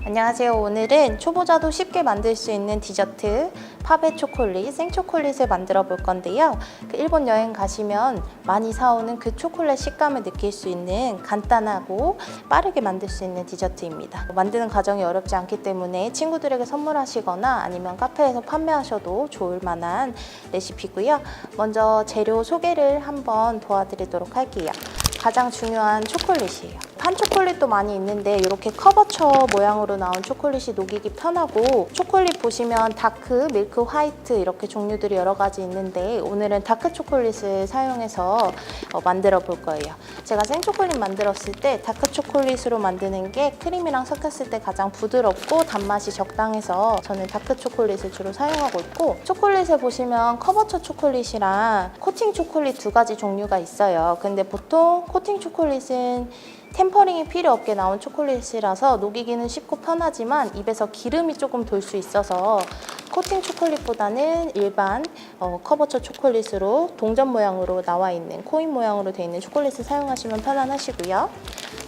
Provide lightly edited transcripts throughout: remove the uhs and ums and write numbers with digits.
안녕하세요. 오늘은 초보자도 쉽게 만들 수 있는 디저트 파베 초콜릿, 생초콜릿을 만들어 볼 건데요. 일본 여행 가시면 많이 사오는 그 초콜릿 식감을 느낄 수 있는 간단하고 빠르게 만들 수 있는 디저트입니다. 만드는 과정이 어렵지 않기 때문에 친구들에게 선물하시거나 아니면 카페에서 판매하셔도 좋을 만한 레시피고요. 먼저 재료 소개를 한번 도와드리도록 할게요. 가장 중요한 초콜릿이에요. 판 초콜릿도 많이 있는데 이렇게 커버처 모양으로 나온 초콜릿이 녹이기 편하고, 초콜릿 보시면 다크, 밀크, 화이트 이렇게 종류들이 여러 가지 있는데 오늘은 다크 초콜릿을 사용해서 만들어 볼 거예요. 제가 생초콜릿 만들었을 때 다크 초콜릿으로 만드는 게 크림이랑 섞였을 때 가장 부드럽고 단맛이 적당해서 저는 다크 초콜릿을 주로 사용하고 있고, 초콜릿에 보시면 커버처 초콜릿이랑 코팅 초콜릿 두 가지 종류가 있어요. 근데 보통 코팅 초콜릿은 템퍼링이 필요 없게 나온 초콜릿이라서 녹이기는 쉽고 편하지만 입에서 기름이 조금 돌 수 있어서 코팅 초콜릿보다는 일반 커버처 초콜릿으로 동전 모양으로 나와 있는 코인 모양으로 되어 있는 초콜릿을 사용하시면 편안하시고요.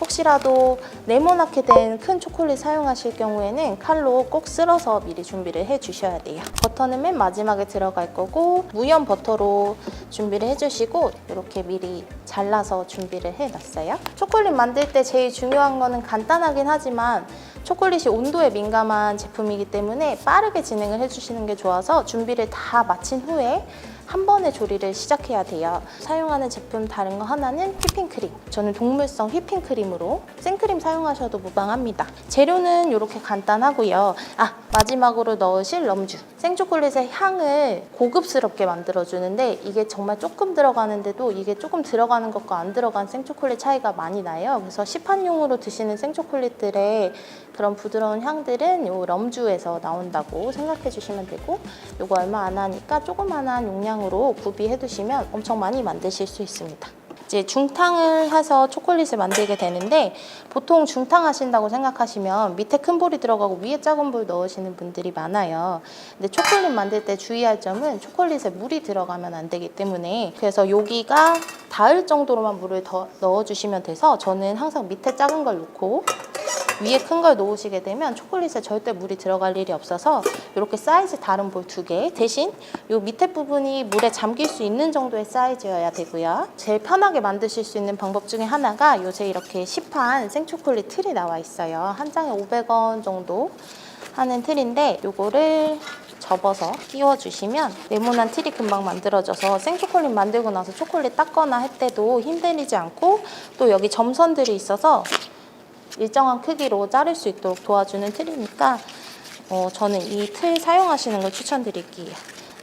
혹시라도 네모나게 된 큰 초콜릿 사용하실 경우에는 칼로 꼭 쓸어서 미리 준비를 해 주셔야 돼요. 버터는 맨 마지막에 들어갈 거고, 무염 버터로 준비를 해주시고 이렇게 미리 잘라서 준비를 해놨어요. 초콜릿 만들 때 제일 중요한 거는 간단하긴 하지만 초콜릿이 온도에 민감한 제품이기 때문에 빠르게 진행을 해주시는 게 좋아서 준비를 다 마친 후에 한 번에 조리를 시작해야 돼요. 사용하는 제품 다른 거 하나는 휘핑크림. 저는 동물성 휘핑크림으로, 생크림 사용하셔도 무방합니다. 재료는 이렇게 간단하고요. 마지막으로 넣으실 럼주. 생초콜릿의 향을 고급스럽게 만들어주는데 이게 정말 조금 들어가는데도 이게 조금 들어가는 것과 안 들어간 생초콜릿 차이가 많이 나요. 그래서 시판용으로 드시는 생초콜릿들의 그런 부드러운 향들은 이 럼주에서 나온다고 생각해 주시면 되고, 이거 얼마 안 하니까 조그만한 용량으로 구비해 두시면 엄청 많이 만드실 수 있습니다. 이제 중탕을 해서 초콜릿을 만들게 되는데, 보통 중탕 하신다고 생각하시면 밑에 큰 볼이 들어가고 위에 작은 볼 넣으시는 분들이 많아요. 근데 초콜릿 만들 때 주의할 점은 초콜릿에 물이 들어가면 안 되기 때문에, 그래서 여기가 닿을 정도로만 물을 더 넣어주시면 돼서 저는 항상 밑에 작은 걸 넣고 위에 큰 걸 놓으시게 되면 초콜릿에 절대 물이 들어갈 일이 없어서 이렇게 사이즈 다른 볼 2개, 대신 이 밑에 부분이 물에 잠길 수 있는 정도의 사이즈여야 되고요. 제일 편하게 만드실 수 있는 방법 중에 하나가 요새 이렇게 시판 생초콜릿 틀이 나와 있어요. 한 장에 500원 정도 하는 틀인데 이거를 접어서 끼워주시면 네모난 틀이 금방 만들어져서 생초콜릿 만들고 나서 초콜릿 닦거나 할 때도 힘들이지 않고, 또 여기 점선들이 있어서 일정한 크기로 자를 수 있도록 도와주는 틀이니까 저는 이 틀 사용하시는 걸 추천드릴게요.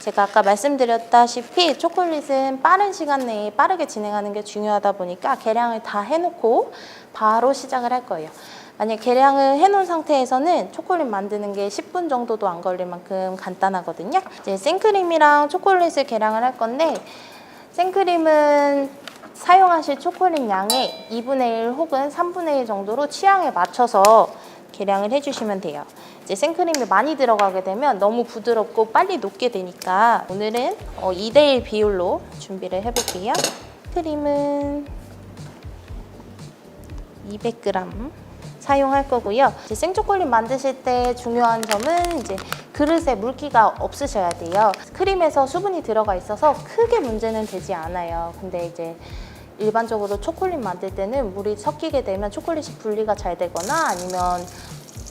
제가 아까 말씀드렸다시피 초콜릿은 빠른 시간 내에 빠르게 진행하는 게 중요하다 보니까 계량을 다 해놓고 바로 시작을 할 거예요. 만약 계량을 해놓은 상태에서는 초콜릿 만드는 게 10분 정도도 안 걸릴 만큼 간단하거든요. 이제 생크림이랑 초콜릿을 계량을 할 건데, 생크림은 사용하실 초콜릿 양의 2분의 1 혹은 3분의 1 정도로 취향에 맞춰서 계량을 해주시면 돼요. 이제 생크림이 많이 들어가게 되면 너무 부드럽고 빨리 녹게 되니까 오늘은 2대1 비율로 준비를 해볼게요. 크림은 200g 사용할 거고요. 이제 생초콜릿 만드실 때 중요한 점은 이제 그릇에 물기가 없으셔야 돼요. 크림에서 수분이 들어가 있어서 크게 문제는 되지 않아요. 근데 이제 일반적으로 초콜릿 만들 때는 물이 섞이게 되면 초콜릿이 분리가 잘 되거나 아니면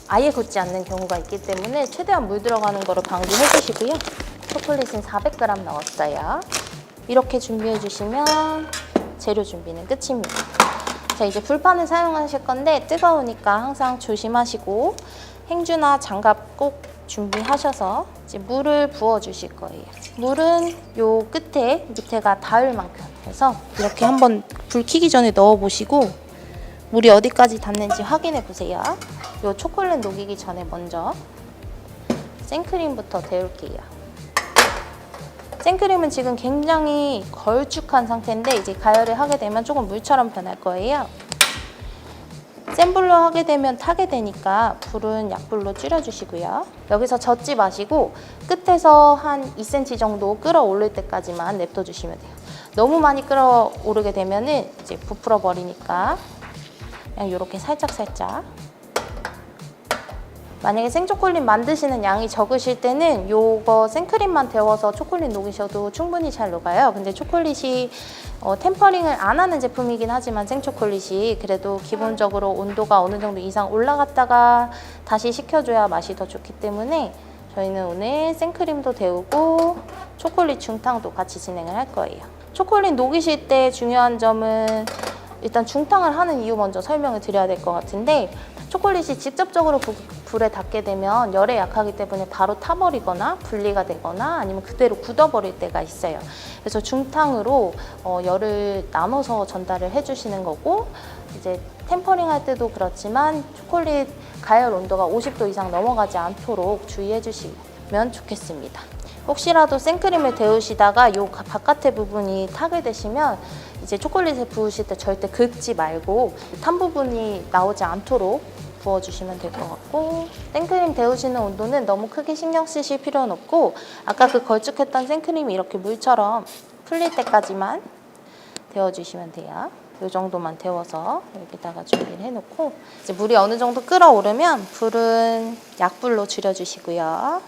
아예 굳지 않는 경우가 있기 때문에 최대한 물 들어가는 거를 방지해 주시고요. 초콜릿은 400g 넣었어요. 이렇게 준비해 주시면 재료 준비는 끝입니다. 자, 이제 불판을 사용하실 건데 뜨거우니까 항상 조심하시고 행주나 장갑 꼭 준비하셔서 이제 물을 부어 주실 거예요. 물은 요 밑에가 닿을 만큼 해서 이렇게 한번 불 켜기 전에 넣어 보시고 물이 어디까지 닿는지 확인해 보세요. 요 초콜릿 녹이기 전에 먼저 생크림부터 데울게요. 생크림은 지금 굉장히 걸쭉한 상태인데 이제 가열을 하게 되면 조금 물처럼 변할 거예요. 센 불로 하게 되면 타게 되니까 불은 약불로 줄여주시고요. 여기서 젓지 마시고 끝에서 한 2cm 정도 끓어오를 때까지만 냅둬주시면 돼요. 너무 많이 끓어오르게 되면 이제 부풀어 버리니까 그냥 이렇게 살짝살짝 만약에 생초콜릿 만드시는 양이 적으실 때는 요거 생크림만 데워서 초콜릿 녹이셔도 충분히 잘 녹아요. 근데 초콜릿이 템퍼링을 안 하는 제품이긴 하지만 생초콜릿이 그래도 기본적으로 온도가 어느 정도 이상 올라갔다가 다시 식혀줘야 맛이 더 좋기 때문에 저희는 오늘 생크림도 데우고 초콜릿 중탕도 같이 진행을 할 거예요. 초콜릿 녹이실 때 중요한 점은 일단 중탕을 하는 이유 먼저 설명을 드려야 될 것 같은데, 초콜릿이 직접적으로 불에 닿게 되면 열에 약하기 때문에 바로 타버리거나 분리가 되거나 아니면 그대로 굳어버릴 때가 있어요. 그래서 중탕으로 열을 나눠서 전달을 해주시는 거고, 이제 템퍼링 할 때도 그렇지만 초콜릿 가열 온도가 50도 이상 넘어가지 않도록 주의해 주시면 좋겠습니다. 혹시라도 생크림을 데우시다가 요 바깥의 부분이 타게 되시면 이제 초콜릿을 부으실 때 절대 긁지 말고 탄 부분이 나오지 않도록 부어주시면 될 것 같고, 생크림 데우시는 온도는 너무 크게 신경 쓰실 필요는 없고, 아까 그 걸쭉했던 생크림이 이렇게 물처럼 풀릴 때까지만 데워주시면 돼요. 이 정도만 데워서 여기다가 준비를 해놓고, 이제 물이 어느 정도 끓어오르면 불은 약불로 줄여주시고요.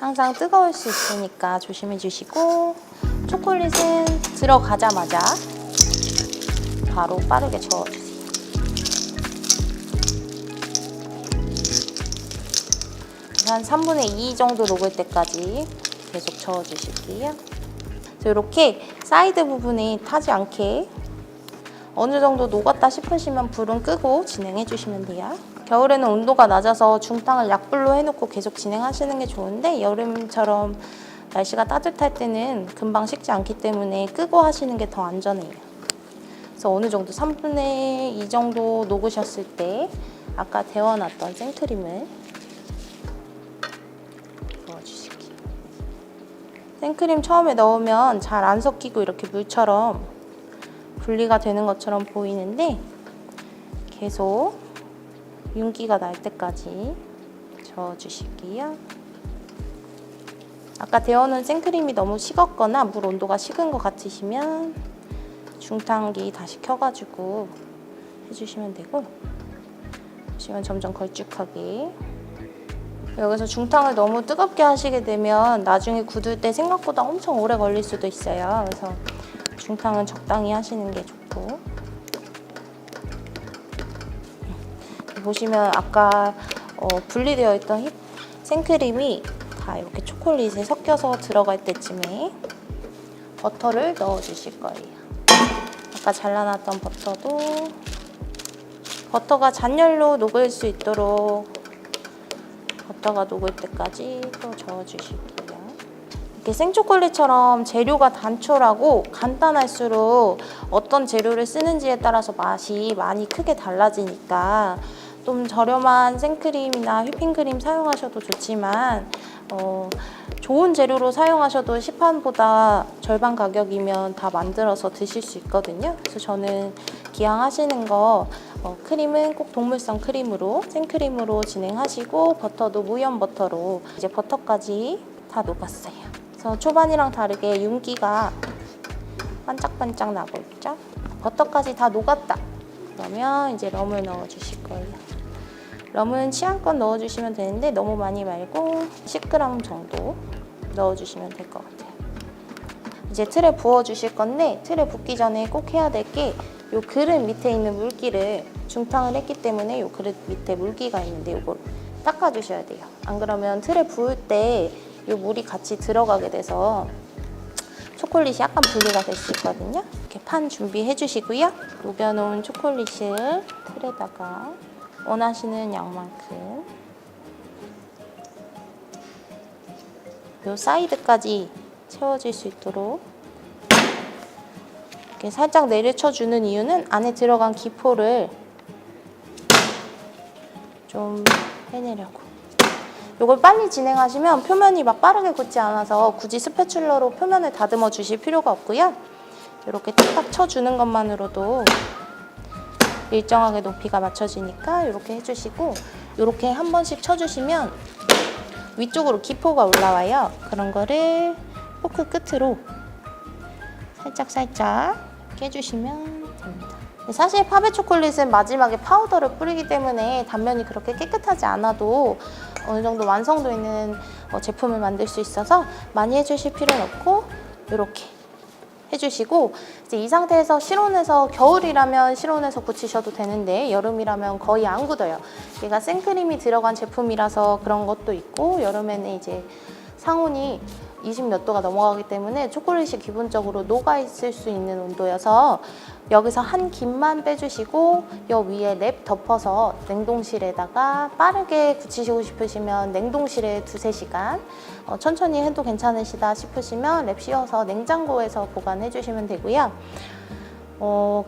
항상 뜨거울 수 있으니까 조심해 주시고, 초콜릿은 들어가자마자 바로 빠르게 저어주세요. 한 3분의 2 정도 녹을 때까지 계속 저어주실게요. 이렇게 사이드 부분이 타지 않게 어느 정도 녹았다 싶으시면 불은 끄고 진행해 주시면 돼요. 겨울에는 온도가 낮아서 중탕을 약불로 해놓고 계속 진행하시는 게 좋은데, 여름처럼 날씨가 따뜻할 때는 금방 식지 않기 때문에 끄고 하시는 게 더 안전해요. 그래서 어느 정도 3분의 2 정도 녹으셨을 때 아까 데워놨던 생크림을 부어주실게요. 생크림 처음에 넣으면 잘 안 섞이고 이렇게 물처럼 분리가 되는 것처럼 보이는데, 계속 윤기가 날 때까지 저어주실게요. 아까 데워놓은 생크림이 너무 식었거나 물 온도가 식은 것 같으시면 중탕기 다시 켜가지고 해주시면 되고, 보시면 점점 걸쭉하게. 여기서 중탕을 너무 뜨겁게 하시게 되면 나중에 굳을 때 생각보다 엄청 오래 걸릴 수도 있어요. 그래서 중탕은 적당히 하시는 게 좋고, 보시면 아까 분리되어 있던 생크림이 다 이렇게 초콜릿에 섞여서 들어갈 때쯤에 버터를 넣어주실 거예요. 아까 잘라놨던 버터가 잔열로 녹을 수 있도록 버터가 녹을 때까지 또 저어주실게요. 이렇게 생초콜릿처럼 재료가 단촐하고 간단할수록 어떤 재료를 쓰는지에 따라서 맛이 많이 크게 달라지니까 좀 저렴한 생크림이나 휘핑크림 사용하셔도 좋지만 좋은 재료로 사용하셔도 시판보다 절반 가격이면 다 만들어서 드실 수 있거든요. 그래서 저는 기왕 하시는 거 크림은 꼭 동물성 크림으로, 생크림으로 진행하시고, 버터도 무염 버터로, 이제 버터까지 다 녹았어요. 그래서 초반이랑 다르게 윤기가 반짝반짝 나고 있죠. 버터까지 다 녹았다. 그러면 이제 럼을 넣어주실 거예요. 럼은 취향껏 넣어주시면 되는데 너무 많이 말고 10g 정도 넣어주시면 될 것 같아요. 이제 틀에 부어주실 건데, 틀에 붓기 전에 꼭 해야 될 게, 요 그릇 밑에 있는 물기를, 중탕을 했기 때문에 요 그릇 밑에 물기가 있는데 요걸 닦아주셔야 돼요. 안 그러면 틀에 부을 때 요 물이 같이 들어가게 돼서 초콜릿이 약간 분리가 될 수 있거든요. 이렇게 판 준비해 주시고요. 녹여놓은 초콜릿을 틀에다가 원하시는 양만큼 요 사이드까지 채워질 수 있도록 이렇게 살짝 내려쳐주는 이유는 안에 들어간 기포를 좀 빼내려고. 이걸 빨리 진행하시면 표면이 막 빠르게 굳지 않아서 굳이 스패츌러로 표면을 다듬어 주실 필요가 없고요. 이렇게 탁탁 쳐주는 것만으로도 일정하게 높이가 맞춰지니까 이렇게 해주시고, 이렇게 한 번씩 쳐주시면 위쪽으로 기포가 올라와요. 그런 거를 포크 끝으로 살짝 깨주시면 됩니다. 사실 파베 초콜릿은 마지막에 파우더를 뿌리기 때문에 단면이 그렇게 깨끗하지 않아도 어느 정도 완성도 있는 제품을 만들 수 있어서 많이 해주실 필요는 없고 이렇게 해주시고, 이제 이 상태에서 실온에서, 겨울이라면 실온에서 굳히셔도 되는데 여름이라면 거의 안 굳어요. 얘가 생크림이 들어간 제품이라서 그런 것도 있고, 여름에는 이제 상온이 20 몇 도가 넘어가기 때문에 초콜릿이 기본적으로 녹아 있을 수 있는 온도여서 여기서 한 김만 빼주시고 여 위에 랩 덮어서 냉동실에다가 빠르게 굳히시고 싶으시면 냉동실에 2~3시간, 천천히 해도 괜찮으시다 싶으시면 랩 씌워서 냉장고에서 보관해 주시면 되고요.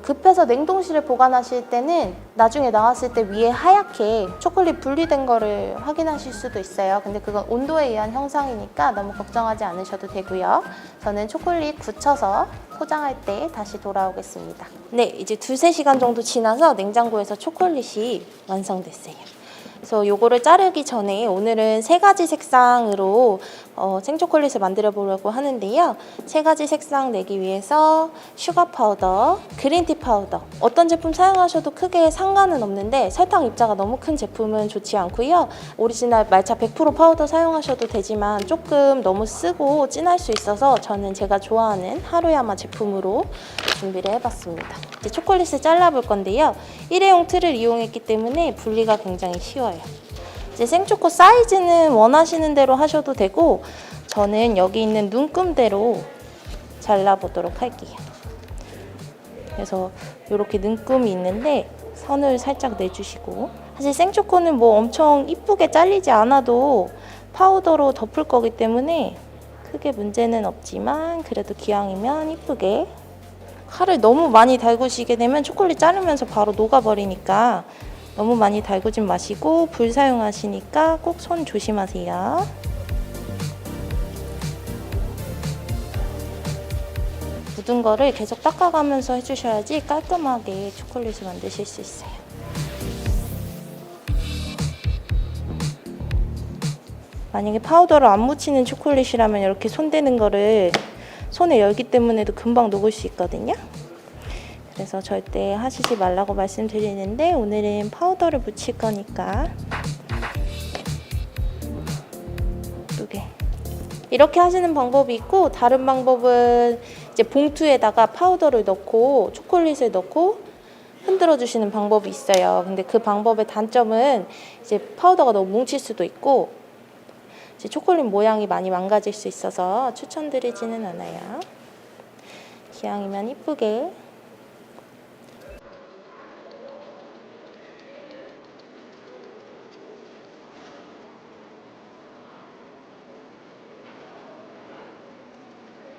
급해서 냉동실에 보관하실 때는 나중에 나왔을 때 위에 하얗게 초콜릿 분리된 거를 확인하실 수도 있어요. 근데 그건 온도에 의한 형상이니까 너무 걱정하지 않으셔도 되고요. 저는 초콜릿 굳혀서 포장할 때 다시 돌아오겠습니다. 네, 이제 2~3시간 정도 지나서 냉장고에서 초콜릿이 완성됐어요. 그래서 요거를 자르기 전에 오늘은 3가지 색상으로 생초콜릿을 만들어 보려고 하는데요. 3가지 색상 내기 위해서 슈가 파우더, 그린티 파우더, 어떤 제품 사용하셔도 크게 상관은 없는데 설탕 입자가 너무 큰 제품은 좋지 않고요. 오리지널 말차 100% 파우더 사용하셔도 되지만 조금 너무 쓰고 진할 수 있어서 저는 제가 좋아하는 하루야마 제품으로 준비를 해봤습니다. 이제 초콜릿을 잘라볼 건데요. 일회용 틀을 이용했기 때문에 분리가 굉장히 쉬워요. 이제 생초코 사이즈는 원하시는 대로 하셔도 되고 저는 여기 있는 눈금대로 잘라보도록 할게요. 그래서 이렇게 눈금이 있는데 선을 살짝 내주시고, 사실 생초코는 뭐 엄청 이쁘게 잘리지 않아도 파우더로 덮을 거기 때문에 크게 문제는 없지만 그래도 기왕이면 이쁘게, 칼을 너무 많이 달구시게 되면 초콜릿 자르면서 바로 녹아버리니까 너무 많이 달구진 마시고 불 사용하시니까 꼭 손 조심하세요. 묻은 거를 계속 닦아가면서 해주셔야지 깔끔하게 초콜릿을 만드실 수 있어요. 만약에 파우더를 안 묻히는 초콜릿이라면 이렇게 손대는 거를 손에 열기 때문에도 금방 녹을 수 있거든요. 그래서 절대 하시지 말라고 말씀드리는데 오늘은 파우더를 묻힐 거니까 예쁘게 이렇게 하시는 방법이 있고, 다른 방법은 이제 봉투에다가 파우더를 넣고 초콜릿을 넣고 흔들어 주시는 방법이 있어요. 근데 그 방법의 단점은 이제 파우더가 너무 뭉칠 수도 있고 이제 초콜릿 모양이 많이 망가질 수 있어서 추천드리지는 않아요. 기왕이면 이쁘게.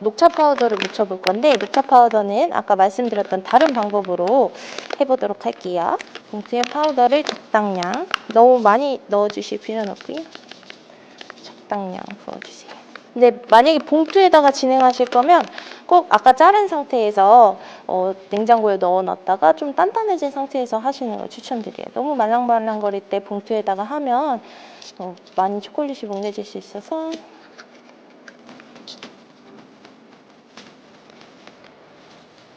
녹차 파우더를 묻혀볼 건데, 녹차 파우더는 아까 말씀드렸던 다른 방법으로 해보도록 할게요. 봉투에 파우더를 적당량, 너무 많이 넣어주실 필요는 없고요. 적당량 부어주세요. 근데 만약에 봉투에다가 진행하실 거면 꼭 아까 자른 상태에서 냉장고에 넣어놨다가 좀 단단해진 상태에서 하시는 걸 추천드려요. 너무 말랑말랑거릴 때 봉투에다가 하면 많이 초콜릿이 뭉개질 수 있어서.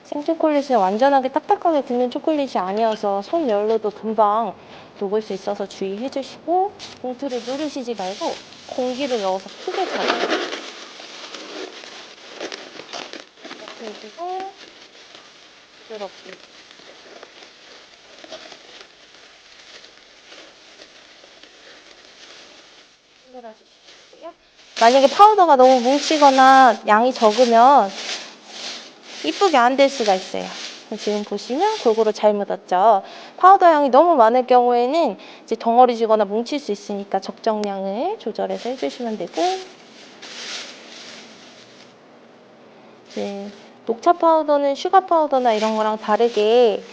생초콜릿은 완전하게 딱딱하게 굳는 초콜릿이 아니어서 손열로도 금방 녹을 수 있어서 주의해 주시고, 봉투를 누르시지 말고 공기를 넣어서 크게 잡아요. 이렇게 해주고 부드럽게. 흔들어주시고요. 만약에 파우더가 너무 뭉치거나 양이 적으면 이쁘게 안 될 수가 있어요. 지금 보시면 골고루 잘 묻었죠. 파우더 양이 너무 많을 경우에는 이제 덩어리지거나 뭉칠 수 있으니까 적정량을 조절해서 해주시면 되고, 이제 녹차 파우더는 슈가 파우더나 이런 거랑 다르게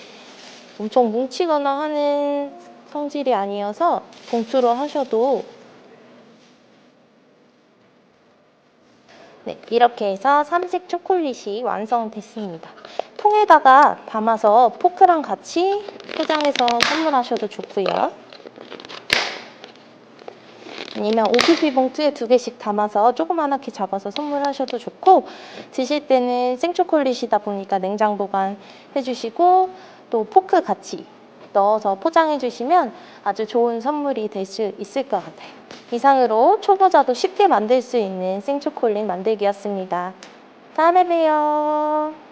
엄청 뭉치거나 하는 성질이 아니어서 봉투로 하셔도. 네, 이렇게 해서 삼색 초콜릿이 완성됐습니다. 통에다가 담아서 포크랑 같이 포장해서 선물하셔도 좋고요. 아니면 OPP 봉투에 2개씩 담아서 조그맣게 잡아서 선물하셔도 좋고, 드실 때는 생초콜릿이다 보니까 냉장 보관 해주시고 또 포크 같이 넣어서 포장해 주시면 아주 좋은 선물이 될 수 있을 것 같아요. 이상으로 초보자도 쉽게 만들 수 있는 생초콜릿 만들기였습니다. 다음에 봬요.